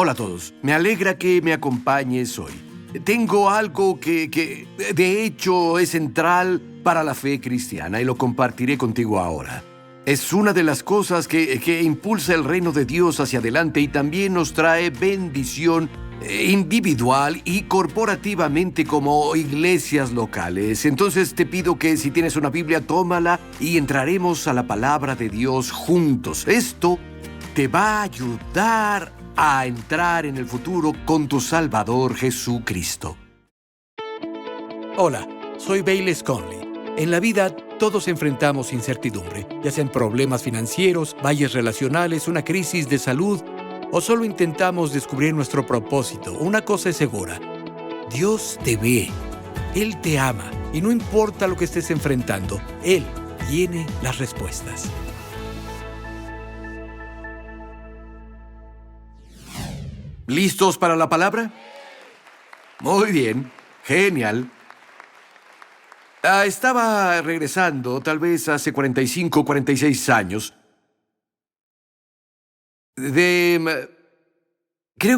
Hola a todos. Me alegra que me acompañes hoy. Tengo algo que de hecho es central para la fe cristiana y lo compartiré contigo ahora. Es una de las cosas que impulsa el reino de Dios hacia adelante y también nos trae bendición individual y corporativamente como iglesias locales. Entonces te pido que si tienes una Biblia, tómala y entraremos a la palabra de Dios juntos. Esto te va a ayudar a entrar en el futuro con tu Salvador Jesucristo. Hola, soy Bayless Conley. En la vida todos enfrentamos incertidumbre, ya sean problemas financieros, valles relacionales, una crisis de salud, o solo intentamos descubrir nuestro propósito. Una cosa es segura: Dios te ve, Él te ama, y no importa lo que estés enfrentando, Él tiene las respuestas. ¿Listos para la palabra? Muy bien, genial. Estaba regresando, tal vez hace 45, 46 años, creo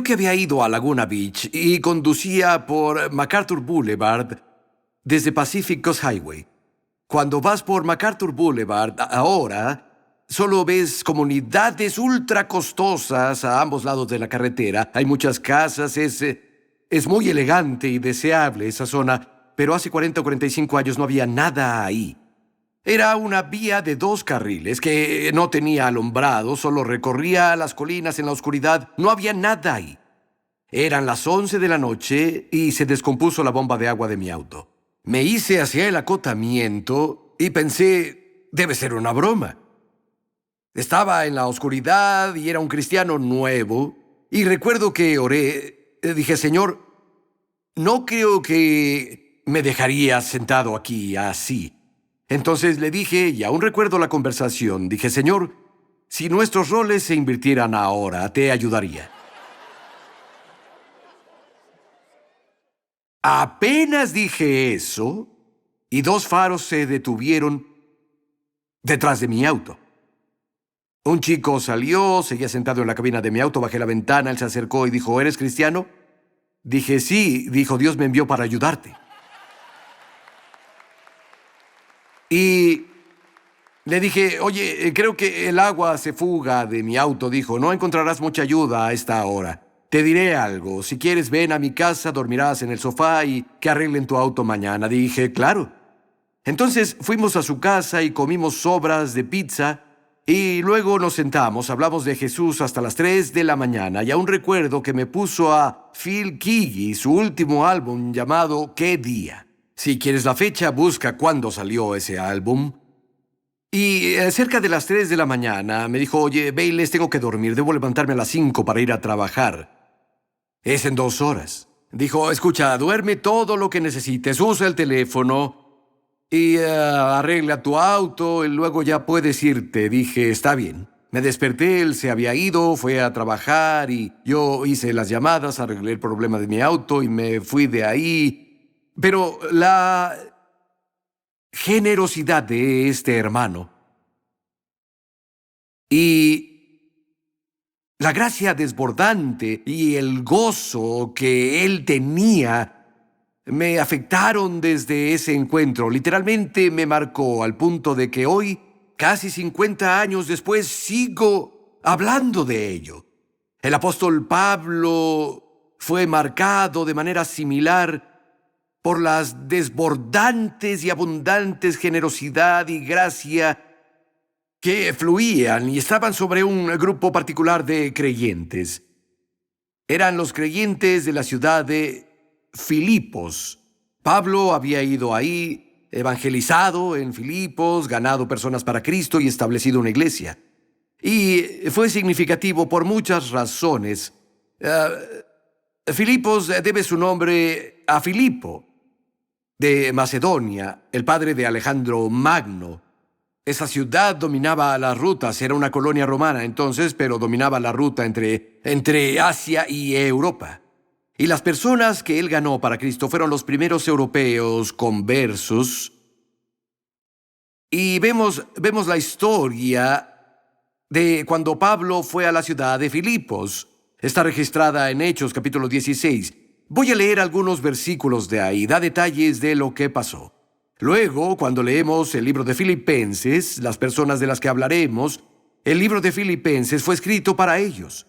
que había ido a Laguna Beach y conducía por MacArthur Boulevard desde Pacific Coast Highway. Cuando vas por MacArthur Boulevard ahora, solo ves comunidades ultra costosas a ambos lados de la carretera. Hay muchas casas, es muy elegante y deseable esa zona, pero hace 40 o 45 años no había nada ahí. Era una vía de 2 carriles que no tenía alumbrado, solo recorría las colinas en la oscuridad. No había nada ahí. Eran las 11 de la noche y se descompuso la bomba de agua de mi auto. Me hice hacia el acotamiento y pensé, debe ser una broma. Estaba en la oscuridad y era un cristiano nuevo. Y recuerdo que oré, dije, Señor, no creo que me dejarías sentado aquí así. Entonces le dije, y aún recuerdo la conversación, dije, Señor, si nuestros roles se invirtieran ahora, te ayudaría. Apenas dije eso, y 2 faros se detuvieron detrás de mi auto. Un chico salió, seguía sentado en la cabina de mi auto, bajé la ventana, él se acercó y dijo, ¿eres cristiano? Dije, sí. Dijo, Dios me envió para ayudarte. Y le dije, oye, creo que el agua se fuga de mi auto. Dijo, no encontrarás mucha ayuda a esta hora. Te diré algo, si quieres ven a mi casa, dormirás en el sofá y que arreglen tu auto mañana. Dije, claro. Entonces fuimos a su casa y comimos sobras de pizza y luego nos sentamos, hablamos de Jesús hasta las 3 de la mañana y aún recuerdo que me puso a Phil Keaggy su último álbum llamado ¿Qué día? Si quieres la fecha, busca cuándo salió ese álbum. Y cerca de las 3 de la mañana me dijo, oye, Bayless, tengo que dormir, debo levantarme a las 5 para ir a trabajar. Es en 2 horas. Dijo, escucha, duerme todo lo que necesites, usa el teléfono y arregla tu auto y luego ya puedes irte. Dije, está bien. Me desperté, él se había ido, fue a trabajar y yo hice las llamadas, arreglé el problema de mi auto y me fui de ahí. Pero la generosidad de este hermano y la gracia desbordante y el gozo que él tenía me afectaron desde ese encuentro. Literalmente me marcó al punto de que hoy, casi 50 años después, sigo hablando de ello. El apóstol Pablo fue marcado de manera similar por las desbordantes y abundantes generosidad y gracia que fluían y estaban sobre un grupo particular de creyentes. Eran los creyentes de la ciudad de Filipos. Pablo había ido ahí, evangelizado en Filipos, ganado personas para Cristo y establecido una iglesia. Y fue significativo por muchas razones. Filipos debe su nombre a Filipo, de Macedonia, el padre de Alejandro Magno. Esa ciudad dominaba las rutas, era una colonia romana entonces, pero dominaba la ruta entre Asia y Europa. Y las personas que él ganó para Cristo fueron los primeros europeos conversos. Y vemos la historia de cuando Pablo fue a la ciudad de Filipos. Está registrada en Hechos capítulo 16. Voy a leer algunos versículos de ahí, da detalles de lo que pasó. Luego, cuando leemos el libro de Filipenses, las personas de las que hablaremos, el libro de Filipenses fue escrito para ellos.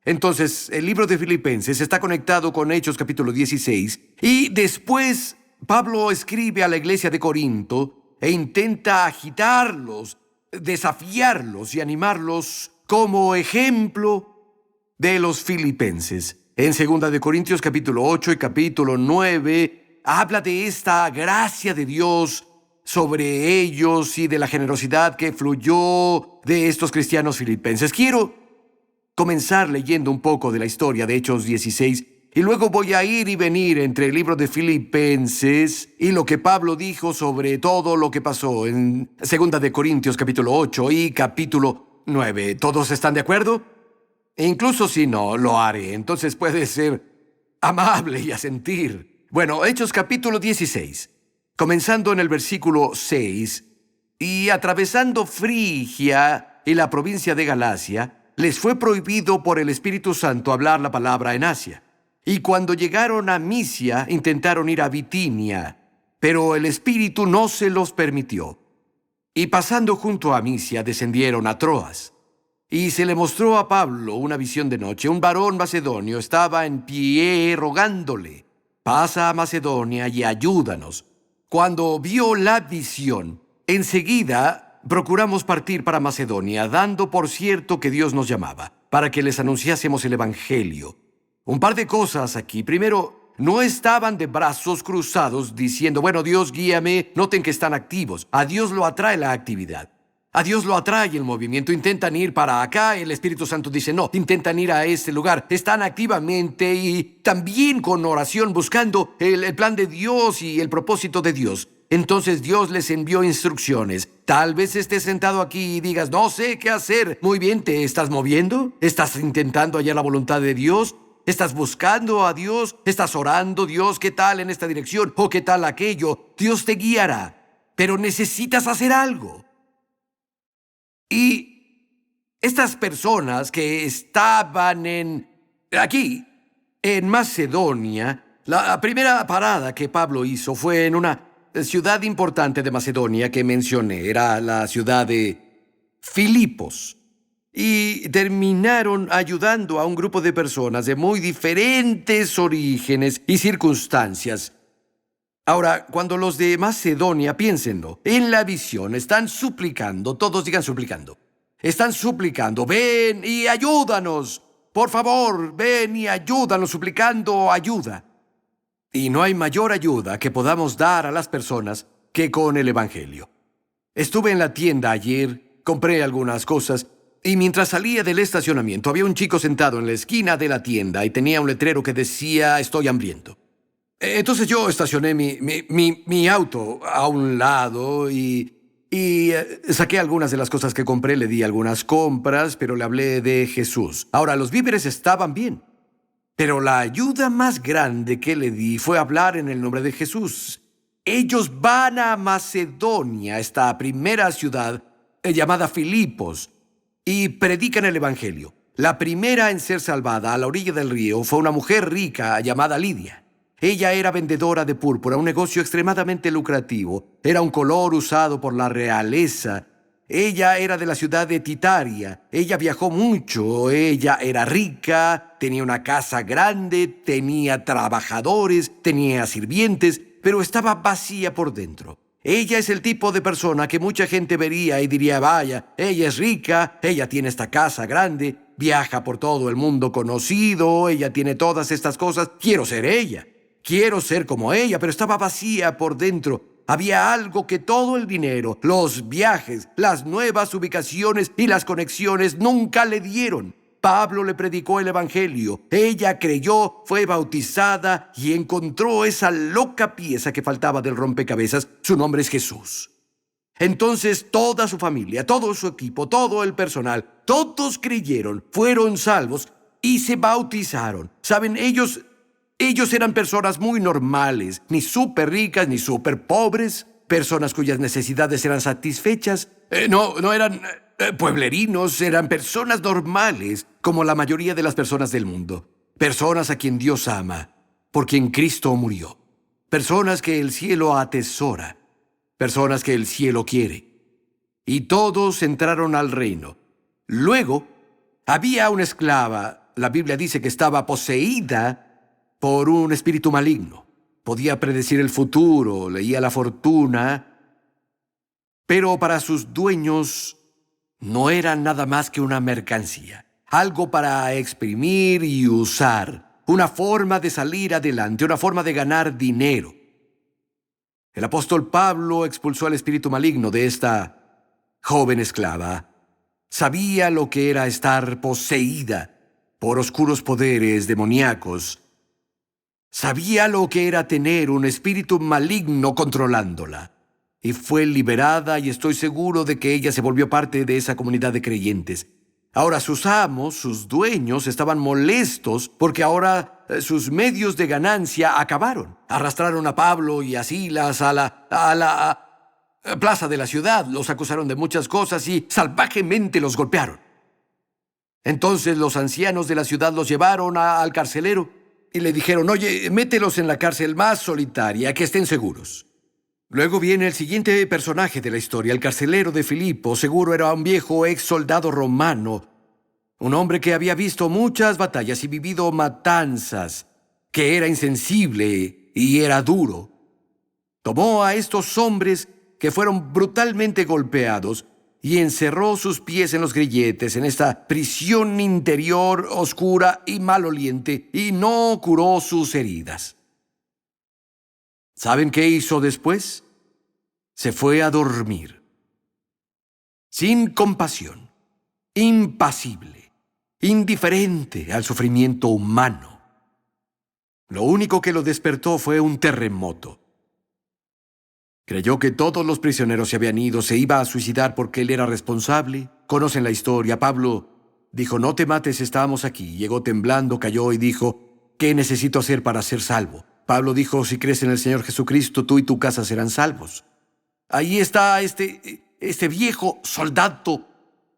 Entonces, el libro de Filipenses está conectado con Hechos capítulo 16 y después Pablo escribe a la iglesia de Corinto e intenta agitarlos, desafiarlos y animarlos como ejemplo de los filipenses. En 2 de Corintios capítulo 8 y capítulo 9 habla de esta gracia de Dios sobre ellos y de la generosidad que fluyó de estos cristianos filipenses. Quiero comenzar leyendo un poco de la historia de Hechos 16 y luego voy a ir y venir entre el libro de Filipenses y lo que Pablo dijo sobre todo lo que pasó en 2 de Corintios capítulo 8 y capítulo 9. ¿Todos están de acuerdo? E incluso si no, lo haré. Entonces puede ser amable y asentir. Bueno, Hechos capítulo 16. Comenzando en el versículo 6, y atravesando Frigia y la provincia de Galacia, les fue prohibido por el Espíritu Santo hablar la palabra en Asia. Y cuando llegaron a Misia, intentaron ir a Bitinia, pero el Espíritu no se los permitió. Y pasando junto a Misia, descendieron a Troas. Y se le mostró a Pablo una visión de noche. Un varón macedonio estaba en pie rogándole: pasa a Macedonia y ayúdanos. Cuando vio la visión, enseguida procuramos partir para Macedonia, dando por cierto que Dios nos llamaba, para que les anunciásemos el Evangelio. Un par de cosas aquí. Primero, no estaban de brazos cruzados diciendo: bueno, Dios, guíame. Noten que están activos. A Dios lo atrae la actividad. A Dios lo atrae el movimiento. Intentan ir para acá, el Espíritu Santo dice no. Intentan ir a este lugar. Están activamente y también con oración buscando el plan de Dios y el propósito de Dios. Entonces Dios les envió instrucciones. Tal vez estés sentado aquí y digas: no sé qué hacer. Muy bien, ¿te estás moviendo? ¿Estás intentando hallar la voluntad de Dios? ¿Estás buscando a Dios? ¿Estás orando? Dios, ¿qué tal en esta dirección? ¿O qué tal aquello? Dios te guiará. Pero necesitas hacer algo. Y estas personas que estaban aquí, en Macedonia, la primera parada que Pablo hizo fue en una ciudad importante de Macedonia que mencioné. Era la ciudad de Filipos. Y terminaron ayudando a un grupo de personas de muy diferentes orígenes y circunstancias. Ahora, cuando los de Macedonia, piénsenlo, en la visión están suplicando, todos digan suplicando, están suplicando: ven y ayúdanos, por favor, ven y ayúdanos, suplicando ayuda. Y no hay mayor ayuda que podamos dar a las personas que con el Evangelio. Estuve en la tienda ayer, compré algunas cosas, y mientras salía del estacionamiento había un chico sentado en la esquina de la tienda y tenía un letrero que decía: estoy hambriento. Entonces yo estacioné mi auto a un lado y saqué algunas de las cosas que compré, le di algunas compras, pero le hablé de Jesús. Ahora, los víveres estaban bien, pero la ayuda más grande que le di fue hablar en el nombre de Jesús. Ellos van a Macedonia, esta primera ciudad llamada Filipos, y predican el Evangelio. La primera en ser salvada a la orilla del río fue una mujer rica llamada Lidia. Ella era vendedora de púrpura, un negocio extremadamente lucrativo. Era un color usado por la realeza. Ella era de la ciudad de Titaria. Ella viajó mucho. Ella era rica, tenía una casa grande, tenía trabajadores, tenía sirvientes, pero estaba vacía por dentro. Ella es el tipo de persona que mucha gente vería y diría: vaya, ella es rica, ella tiene esta casa grande, viaja por todo el mundo conocido, ella tiene todas estas cosas, quiero ser ella. Quiero ser como ella, pero estaba vacía por dentro. Había algo que todo el dinero, los viajes, las nuevas ubicaciones y las conexiones nunca le dieron. Pablo le predicó el Evangelio. Ella creyó, fue bautizada y encontró esa loca pieza que faltaba del rompecabezas. Su nombre es Jesús. Entonces toda su familia, todo su equipo, todo el personal, todos creyeron, fueron salvos y se bautizaron. ¿Saben? Ellos eran personas muy normales, ni súper ricas, ni súper pobres, personas cuyas necesidades eran satisfechas. No eran pueblerinos, eran personas normales, como la mayoría de las personas del mundo. Personas a quien Dios ama, por quien Cristo murió. Personas que el cielo atesora. Personas que el cielo quiere. Y todos entraron al reino. Luego, había una esclava, la Biblia dice que estaba poseída por un espíritu maligno. Podía predecir el futuro, leía la fortuna, pero para sus dueños no era nada más que una mercancía, algo para exprimir y usar, una forma de salir adelante, una forma de ganar dinero. El apóstol Pablo expulsó al espíritu maligno de esta joven esclava. Sabía lo que era estar poseída por oscuros poderes demoníacos. Sabía lo que era tener un espíritu maligno controlándola. Y fue liberada, y estoy seguro de que ella se volvió parte de esa comunidad de creyentes. Ahora sus amos, sus dueños, estaban molestos porque ahora sus medios de ganancia acabaron. Arrastraron a Pablo y a Silas a la plaza de la ciudad, los acusaron de muchas cosas y salvajemente los golpearon. Entonces los ancianos de la ciudad los llevaron al carcelero y le dijeron: oye, mételos en la cárcel más solitaria, que estén seguros. Luego viene el siguiente personaje de la historia, el carcelero de Filipo. Seguro era un viejo ex soldado romano, un hombre que había visto muchas batallas y vivido matanzas, que era insensible y era duro. Tomó a estos hombres que fueron brutalmente golpeados y encerró sus pies en los grilletes, en esta prisión interior oscura y maloliente, y no curó sus heridas. ¿Saben qué hizo después? Se fue a dormir. Sin compasión, impasible, indiferente al sufrimiento humano. Lo único que lo despertó fue un terremoto. Creyó que todos los prisioneros se habían ido, se iba a suicidar porque él era responsable. Conocen la historia. Pablo dijo: no te mates, estamos aquí. Llegó temblando, cayó y dijo: ¿qué necesito hacer para ser salvo? Pablo dijo: si crees en el Señor Jesucristo, tú y tu casa serán salvos. Ahí está este viejo soldado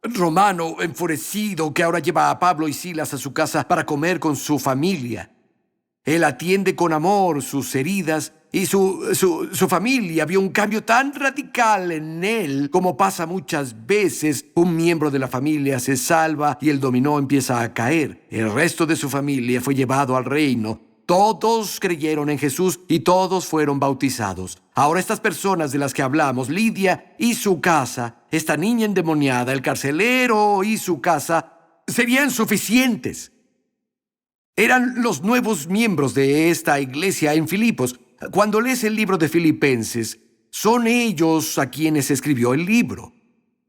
romano enfurecido que ahora lleva a Pablo y Silas a su casa para comer con su familia. Él atiende con amor sus heridas y su familia vio un cambio tan radical en él como pasa muchas veces. Un miembro de la familia se salva y el dominó empieza a caer. El resto de su familia fue llevado al reino. Todos creyeron en Jesús y todos fueron bautizados. Ahora estas personas de las que hablamos, Lidia y su casa, esta niña endemoniada, el carcelero y su casa, serían suficientes. Eran los nuevos miembros de esta iglesia en Filipos. Cuando lees el libro de Filipenses, son ellos a quienes escribió el libro.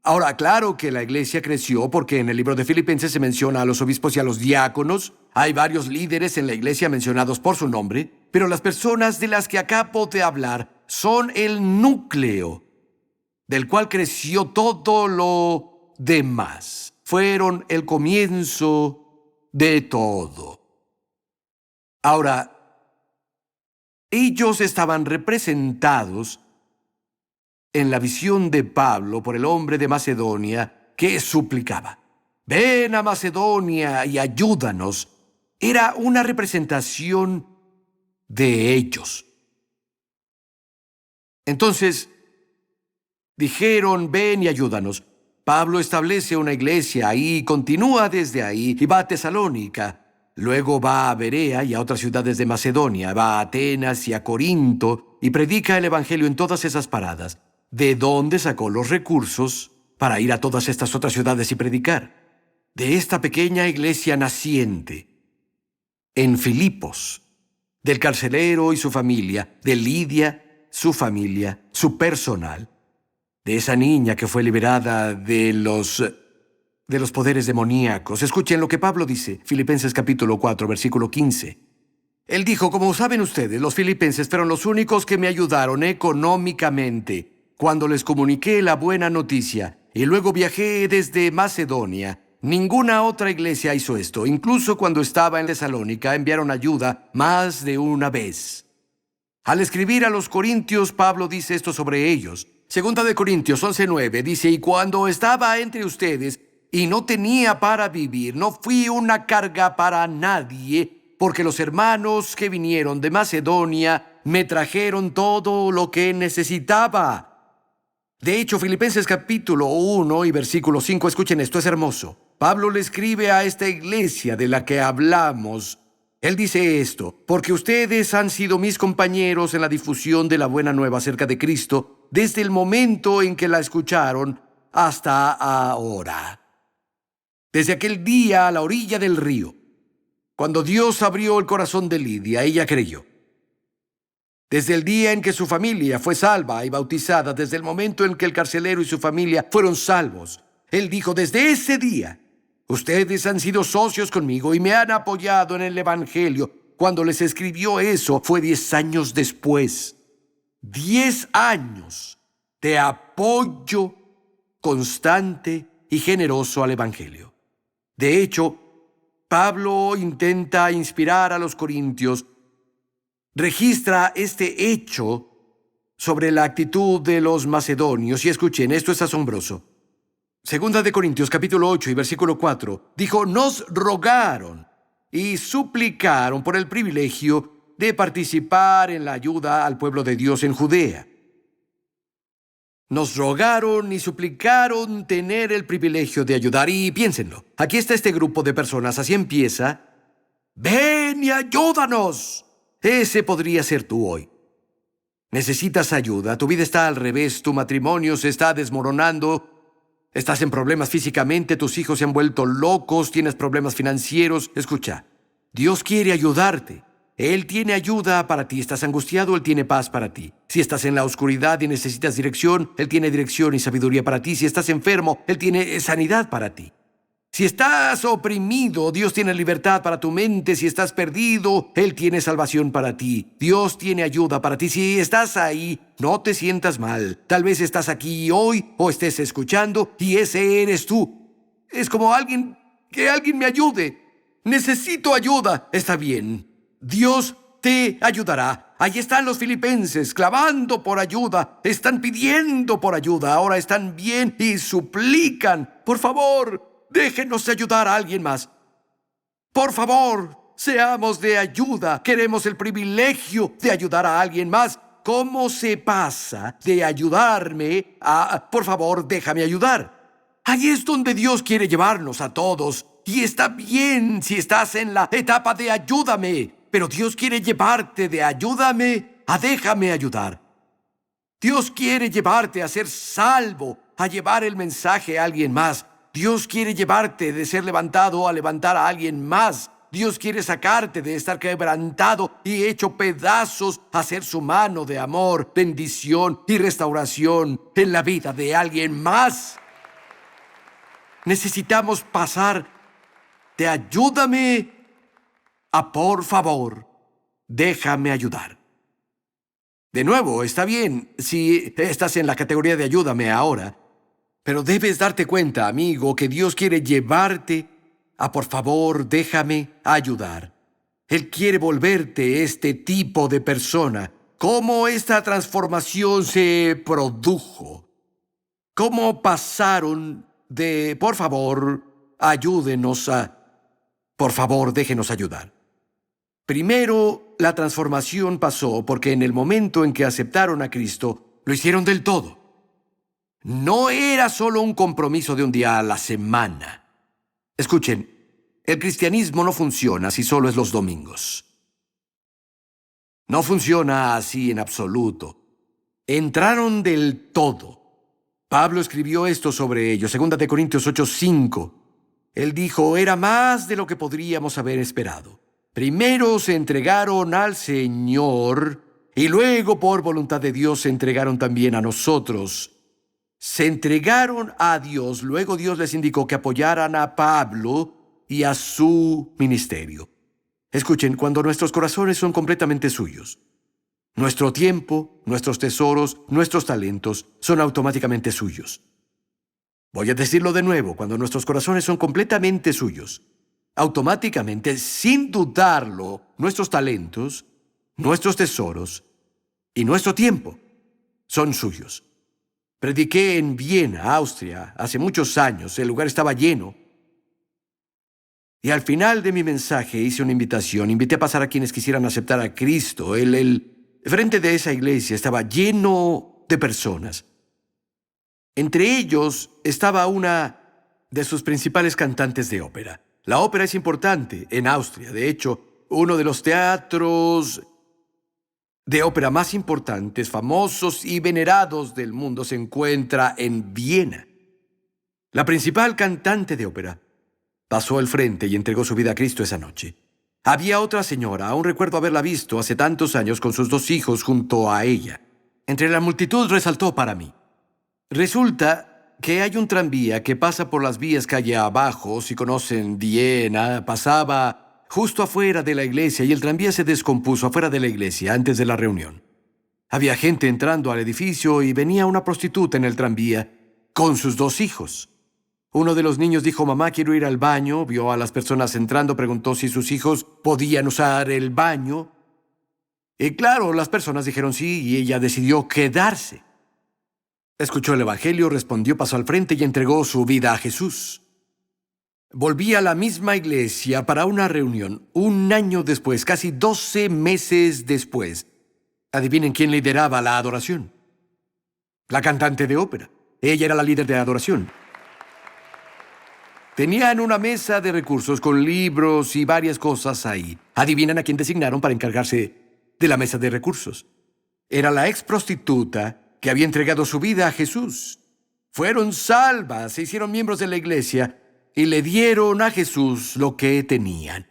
Ahora, claro que la iglesia creció porque en el libro de Filipenses se menciona a los obispos y a los diáconos. Hay varios líderes en la iglesia mencionados por su nombre, pero las personas de las que acabo de hablar son el núcleo del cual creció todo lo demás. Fueron el comienzo de todo. Ahora, ellos estaban representados en la visión de Pablo por el hombre de Macedonia que suplicaba: ven a Macedonia y ayúdanos. Era una representación de ellos. Entonces, dijeron: ven y ayúdanos. Pablo establece una iglesia ahí, continúa desde ahí y va a Tesalónica. Luego va a Berea y a otras ciudades de Macedonia, va a Atenas y a Corinto y predica el evangelio en todas esas paradas. ¿De dónde sacó los recursos para ir a todas estas otras ciudades y predicar? De esta pequeña iglesia naciente en Filipos, del carcelero y su familia, de Lidia, su familia, su personal, de esa niña que fue liberada de los poderes demoníacos. Escuchen lo que Pablo dice, Filipenses capítulo 4, versículo 15. Él dijo: como saben ustedes, los filipenses fueron los únicos que me ayudaron económicamente cuando les comuniqué la buena noticia, y luego viajé desde Macedonia. Ninguna otra iglesia hizo esto. Incluso cuando estaba en Tesalónica, enviaron ayuda más de una vez. Al escribir a los corintios, Pablo dice esto sobre ellos: Segunda de Corintios 11:9 dice, y cuando estaba entre ustedes y no tenía para vivir, no fui una carga para nadie, porque los hermanos que vinieron de Macedonia me trajeron todo lo que necesitaba. De hecho, Filipenses capítulo 1 y versículo 5, escuchen esto, es hermoso. Pablo le escribe a esta iglesia de la que hablamos. Él dice esto, porque ustedes han sido mis compañeros en la difusión de la buena nueva acerca de Cristo, desde el momento en que la escucharon hasta ahora. Desde aquel día a la orilla del río, cuando Dios abrió el corazón de Lidia, ella creyó. Desde el día en que su familia fue salva y bautizada, desde el momento en que el carcelero y su familia fueron salvos, él dijo, desde ese día, ustedes han sido socios conmigo y me han apoyado en el Evangelio. Cuando les escribió eso, fue 10 años después. 10 años de apoyo constante y generoso al Evangelio. De hecho, Pablo intenta inspirar a los corintios, registra este hecho sobre la actitud de los macedonios, y escuchen, esto es asombroso. Segunda de Corintios capítulo 8 y versículo 4, dijo, nos rogaron y suplicaron por el privilegio de participar en la ayuda al pueblo de Dios en Judea. Nos rogaron y suplicaron tener el privilegio de ayudar. Y piénsenlo, aquí está este grupo de personas, así empieza. ¡Ven y ayúdanos! Ese podría ser tú hoy. Necesitas ayuda, tu vida está al revés, tu matrimonio se está desmoronando, estás en problemas físicamente, tus hijos se han vuelto locos, tienes problemas financieros. Escucha, Dios quiere ayudarte. Él tiene ayuda para ti. ¿Estás angustiado? Él tiene paz para ti. Si estás en la oscuridad y necesitas dirección, Él tiene dirección y sabiduría para ti. Si estás enfermo, Él tiene sanidad para ti. Si estás oprimido, Dios tiene libertad para tu mente. Si estás perdido, Él tiene salvación para ti. Dios tiene ayuda para ti. Si estás ahí, no te sientas mal. Tal vez estás aquí hoy o estés escuchando y ese eres tú. Es como que alguien me ayude. Necesito ayuda. Está bien. Dios te ayudará. Ahí están los filipenses clamando por ayuda. Están pidiendo por ayuda. Ahora están bien y suplican. Por favor, déjenos ayudar a alguien más. Por favor, seamos de ayuda. Queremos el privilegio de ayudar a alguien más. ¿Cómo se pasa de ayudarme a, por favor, déjame ayudar? Ahí es donde Dios quiere llevarnos a todos. Y está bien si estás en la etapa de ayúdame. Pero Dios quiere llevarte de ayúdame a déjame ayudar. Dios quiere llevarte a ser salvo, a llevar el mensaje a alguien más. Dios quiere llevarte de ser levantado a levantar a alguien más. Dios quiere sacarte de estar quebrantado y hecho pedazos a ser su mano de amor, bendición y restauración en la vida de alguien más. Necesitamos pasar de ayúdame a por favor, déjame ayudar. De nuevo, está bien si estás en la categoría de ayúdame ahora, pero debes darte cuenta, amigo, que Dios quiere llevarte a por favor, déjame ayudar. Él quiere volverte este tipo de persona. ¿Cómo esta transformación se produjo? ¿Cómo pasaron de por favor, ayúdenos a por favor, déjenos ayudar? Primero, la transformación pasó porque en el momento en que aceptaron a Cristo, lo hicieron del todo. No era solo un compromiso de un día a la semana. Escuchen, el cristianismo no funciona si solo es los domingos. No funciona así en absoluto. Entraron del todo. Pablo escribió esto sobre ellos, 2 de Corintios 8:5. Él dijo, era más de lo que podríamos haber esperado. Primero se entregaron al Señor y luego por voluntad de Dios se entregaron también a nosotros. Se entregaron a Dios, luego Dios les indicó que apoyaran a Pablo y a su ministerio. Escuchen, cuando nuestros corazones son completamente suyos, nuestro tiempo, nuestros tesoros, nuestros talentos son automáticamente suyos. Voy a decirlo de nuevo, cuando nuestros corazones son completamente suyos, automáticamente, sin dudarlo, nuestros talentos, nuestros tesoros y nuestro tiempo son suyos. Prediqué en Viena, Austria, hace muchos años. El lugar estaba lleno. Y al final de mi mensaje hice una invitación. Invité a pasar a quienes quisieran aceptar a Cristo. El frente de esa iglesia estaba lleno de personas. Entre ellos estaba una de sus principales cantantes de ópera. La ópera es importante en Austria. De hecho, uno de los teatros de ópera más importantes, famosos y venerados del mundo se encuentra en Viena. La principal cantante de ópera pasó al frente y entregó su vida a Cristo esa noche. Había otra señora, aún recuerdo haberla visto hace tantos años con sus 2 hijos junto a ella. Entre la multitud resaltó para mí. Resulta que hay un tranvía que pasa por las vías calle abajo. Si conocen Viena, pasaba justo afuera de la iglesia y el tranvía se descompuso afuera de la iglesia antes de la reunión. Había gente entrando al edificio y venía una prostituta en el tranvía con sus 2 hijos. Uno de los niños dijo: «Mamá, quiero ir al baño». Vio a las personas entrando, preguntó si sus hijos podían usar el baño. Y claro, las personas dijeron sí y ella decidió quedarse. Escuchó el evangelio, respondió, pasó al frente y entregó su vida a Jesús. Volví a la misma iglesia para una reunión un año después, casi 12 meses después. Adivinen quién lideraba la adoración. La cantante de ópera. Ella era la líder de adoración. Tenían una mesa de recursos con libros y varias cosas ahí. ¿Adivinan a quién designaron para encargarse de la mesa de recursos? Era la ex prostituta que había entregado su vida a Jesús. Fueron salvas, se hicieron miembros de la iglesia y le dieron a Jesús lo que tenían.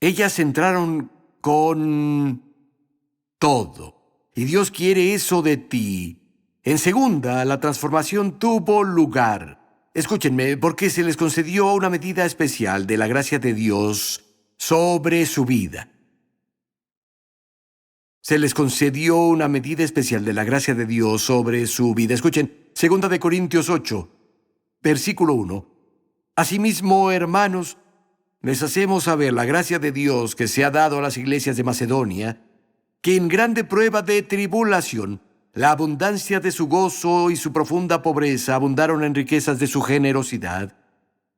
Ellas entraron con todo. Y Dios quiere eso de ti. En segunda, la transformación tuvo lugar. Escúchenme, porque se les concedió una medida especial de la gracia de Dios sobre su vida. Se les concedió una medida especial de la gracia de Dios sobre su vida. Escuchen, 2 Corintios 8, versículo 1. Asimismo, hermanos, les hacemos saber la gracia de Dios que se ha dado a las iglesias de Macedonia, que en grande prueba de tribulación, la abundancia de su gozo y su profunda pobreza abundaron en riquezas de su generosidad.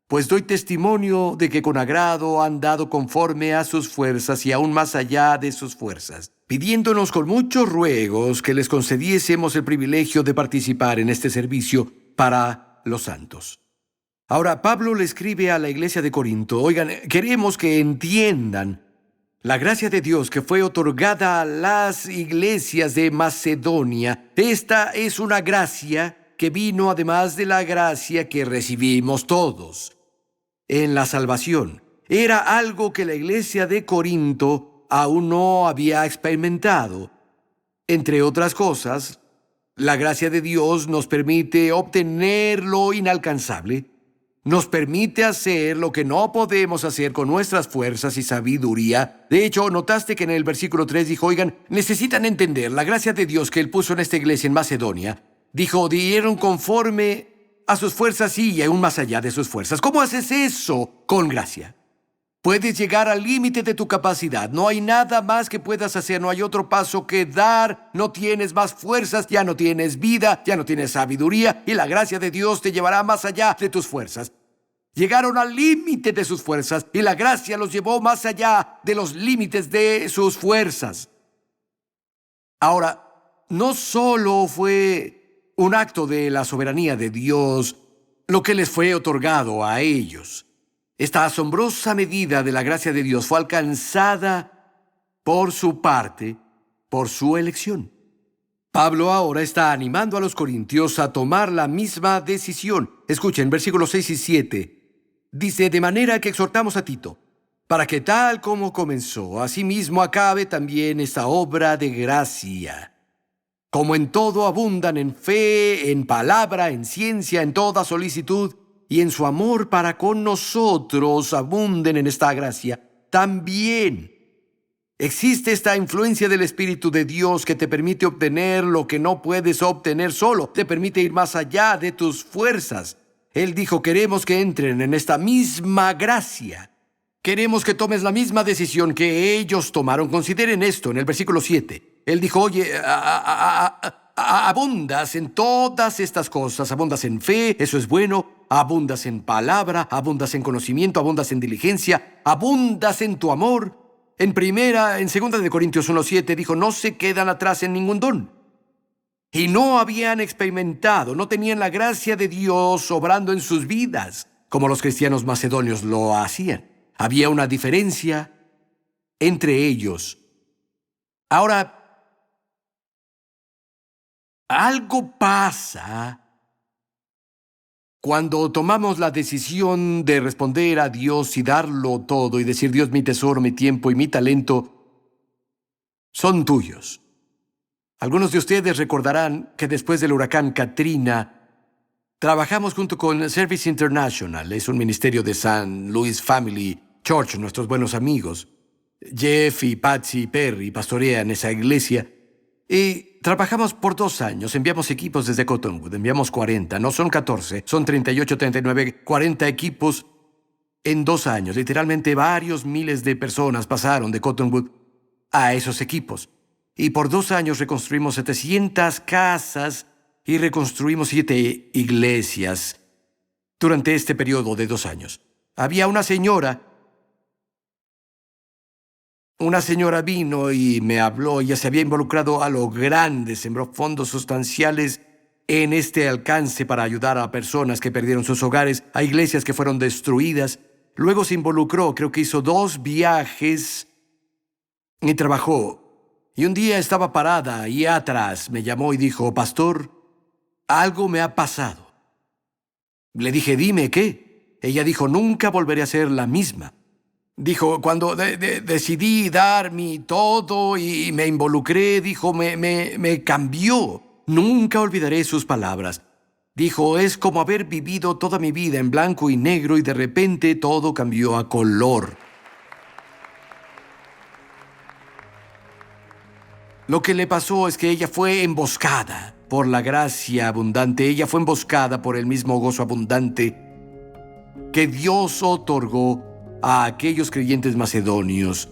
Pues doy testimonio de que con agrado han dado conforme a sus fuerzas y aún más allá de sus fuerzas, pidiéndonos con muchos ruegos que les concediésemos el privilegio de participar en este servicio para los santos. Ahora, Pablo le escribe a la iglesia de Corinto: oigan, queremos que entiendan la gracia de Dios que fue otorgada a las iglesias de Macedonia. Esta es una gracia que vino además de la gracia que recibimos todos en la salvación. Era algo que la iglesia de Corinto aún no había experimentado. Entre otras cosas, la gracia de Dios nos permite obtener lo inalcanzable. Nos permite hacer lo que no podemos hacer con nuestras fuerzas y sabiduría. De hecho, notaste que en el versículo 3 dijo: oigan, necesitan entender la gracia de Dios que Él puso en esta iglesia en Macedonia. Dijo, dieron conforme a sus fuerzas y aún más allá de sus fuerzas. ¿Cómo haces eso? Con gracia. Puedes llegar al límite de tu capacidad. No hay nada más que puedas hacer. No hay otro paso que dar. No tienes más fuerzas. Ya no tienes vida. Ya no tienes sabiduría. Y la gracia de Dios te llevará más allá de tus fuerzas. Llegaron al límite de sus fuerzas y la gracia los llevó más allá de los límites de sus fuerzas. Ahora, no solo fue un acto de la soberanía de Dios lo que les fue otorgado a ellos. Esta asombrosa medida de la gracia de Dios fue alcanzada por su parte, por su elección. Pablo ahora está animando a los corintios a tomar la misma decisión. Escuchen, versículos 6 y 7. Dice: de manera que exhortamos a Tito, para que tal como comenzó, asimismo acabe también esta obra de gracia. Como en todo abundan en fe, en palabra, en ciencia, en toda solicitud, y en su amor para con nosotros abunden en esta gracia, también existe esta influencia del Espíritu de Dios que te permite obtener lo que no puedes obtener solo, te permite ir más allá de tus fuerzas. Él dijo: queremos que entren en esta misma gracia. Queremos que tomes la misma decisión que ellos tomaron. Consideren esto en el versículo 7. Él dijo: oye, abundas en todas estas cosas. Abundas en fe, eso es bueno. Abundas en palabra, abundas en conocimiento, abundas en diligencia, abundas en tu amor. En segunda de Corintios 1:7 dijo, no se quedan atrás en ningún don. Y no habían experimentado, no tenían la gracia de Dios obrando en sus vidas, como los cristianos macedonios lo hacían. Había una diferencia entre ellos. Ahora, algo pasa cuando tomamos la decisión de responder a Dios y darlo todo y decir, Dios, mi tesoro, mi tiempo y mi talento son tuyos. Algunos de ustedes recordarán que después del huracán Katrina, trabajamos junto con Service International. Es un ministerio de St. Louis Family Church, nuestros buenos amigos. Jeff y Patsy Perry pastorean esa iglesia. Y trabajamos por 2 años. Enviamos equipos desde Cottonwood. Enviamos 40. No son 14. Son 38, 39, 40 equipos en 2 años. Literalmente varios miles de personas pasaron de Cottonwood a esos equipos. Y por 2 años reconstruimos 700 casas y reconstruimos 7 iglesias durante este periodo de 2 años. Había una señora vino y me habló. Ella se había involucrado a lo grande, sembró fondos sustanciales en este alcance para ayudar a personas que perdieron sus hogares, a iglesias que fueron destruidas. Luego se involucró, creo que hizo 2 viajes y trabajó. Y un día estaba parada ahí atrás, me llamó y dijo, pastor, algo me ha pasado. Le dije, dime, ¿qué? Ella dijo, nunca volveré a ser la misma. Dijo, cuando decidí dar mi todo y me involucré, dijo, me cambió. Nunca olvidaré sus palabras. Dijo, es como haber vivido toda mi vida en blanco y negro y de repente todo cambió a color. Lo que le pasó es que ella fue emboscada por la gracia abundante. Ella fue emboscada por el mismo gozo abundante que Dios otorgó a aquellos creyentes macedonios.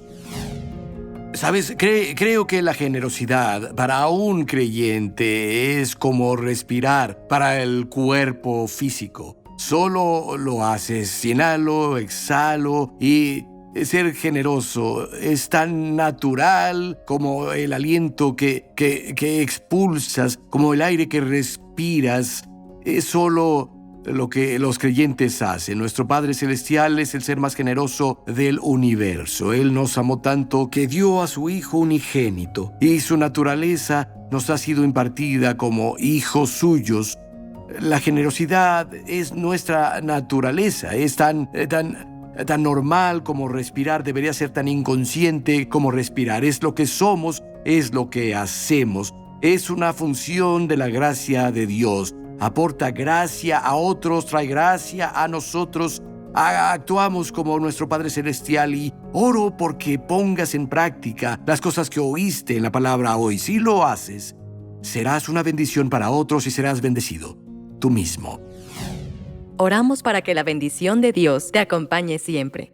¿Sabes? Creo que la generosidad para un creyente es como respirar para el cuerpo físico. Solo lo haces, inhalo, exhalo y ser generoso es tan natural como el aliento que expulsas, como el aire que respiras. Es solo lo que los creyentes hacen. Nuestro Padre Celestial es el ser más generoso del universo. Él nos amó tanto que dio a su Hijo unigénito y su naturaleza nos ha sido impartida como hijos suyos. La generosidad es nuestra naturaleza. Es tan normal como respirar. Debería ser tan inconsciente como respirar. Es lo que somos, es lo que hacemos. Es una función de la gracia de Dios. Aporta gracia a otros, trae gracia a nosotros. Actuamos como nuestro Padre Celestial y oro porque pongas en práctica las cosas que oíste en la palabra hoy. Si lo haces, serás una bendición para otros y serás bendecido tú mismo. Oramos para que la bendición de Dios te acompañe siempre.